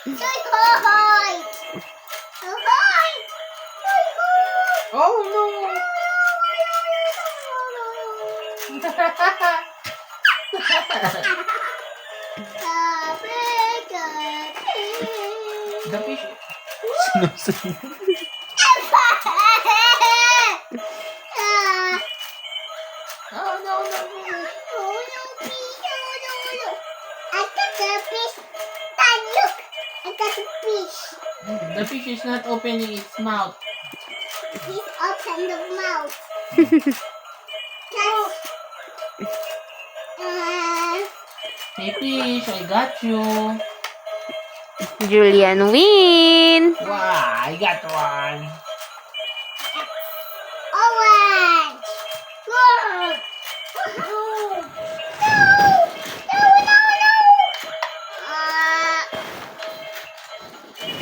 Oh no! The fish. Sinusunod. Oh no, no, no. The fish is not opening its mouth. He's open the mouth. Hey fish, I got you. Julian win! Wow, I got one. Orange.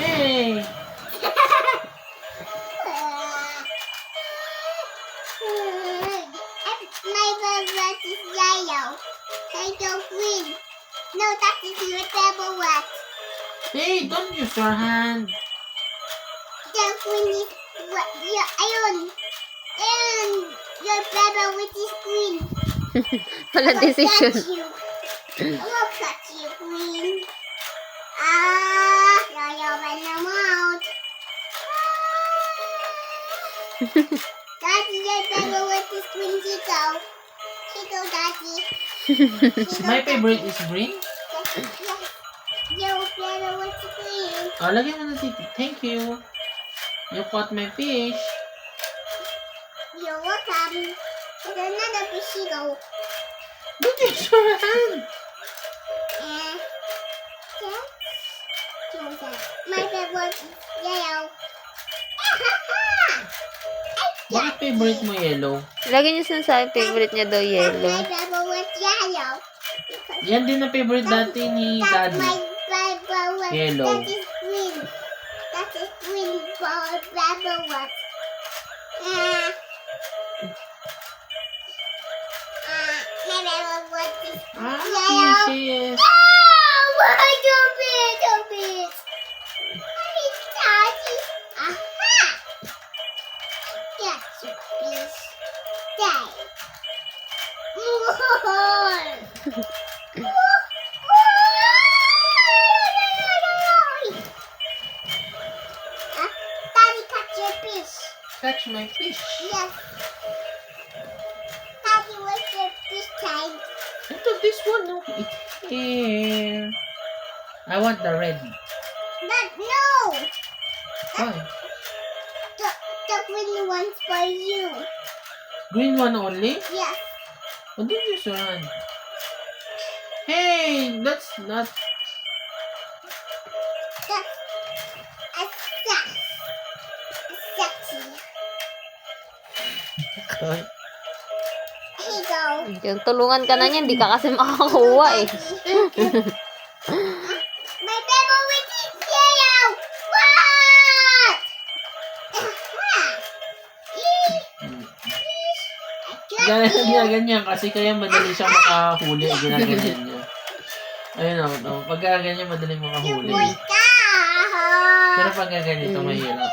Hey. My favorite is yellow. I go green. No, that is your favorite. Hey, don't use your hand. The green is your iron. And your favorite is green. Wala decision. Look at you, green. You're open the mouth. Daddy, your favorite is green Chico. Chico, Daddy. My favorite is green. Yes. Your favorite is green. Oh, lagyan mo na dito. Thank you. You caught my fish. You're welcome. There's another fishy go. Don't use your hand. My favorite is yellow. Bakit favorite mo yellow? Lagi niyo sinasabi favorite niya daw My yellow. favorite yellow. Yan din ang favorite dati ni That's Daddy. my favorite. Yellow. That is green. That is green for favorite. My favorite is yellow. Fishes. Why don't be? Daddy. Aha! Get your piece. Stay. Daddy, catch your fish. Catch my fish. Yes. Daddy, what's your fish time? Ito, this one. No, it's here. I want the red. But no! Why? The green one's for you. Green one only? Yes. Oh, don't use your hand. Hey, that's not... That's a sex. Sexy. Here you go. Yung tulungan ka na niya, hindi ka kasi makakuha eh. My favorite is yellow. What? Ganyan kasi kaya madali siyang makahuli. Ginaganyan niya. Ayun o. Pag ganyan, madali makahuli. Pero pag ganito, mahirap.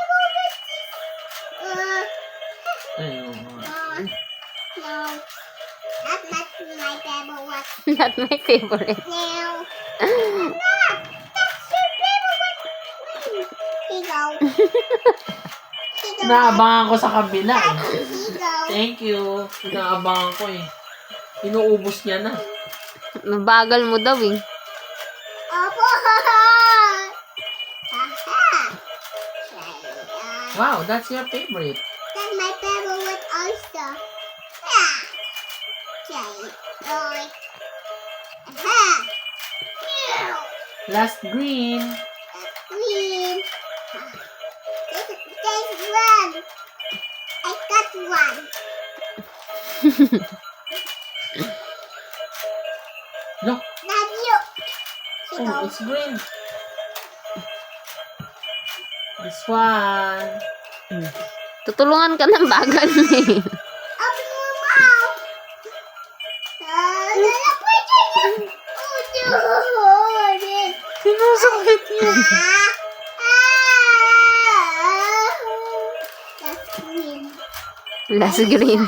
Ayun. No. That's not my favorite. Not my favorite. No. That's your favorite. Here you go. Naabangan ko sa kabila eh. Here you go. Thank you. Naabangan ko eh. Inuubos niya na. Mabagal mo daw eh. Opo. Aha. Wow, that's your favorite. That's my favorite oyster. Yeah. Okay. Aha. Last green. Green. There's one. I got one. Look. Not you. Here you Oh, go. it's green. This one. Tutulungan ka ng bagal eh. Open your mouth. Pwede. Oh, no. Masakit yun. That's green. Last green.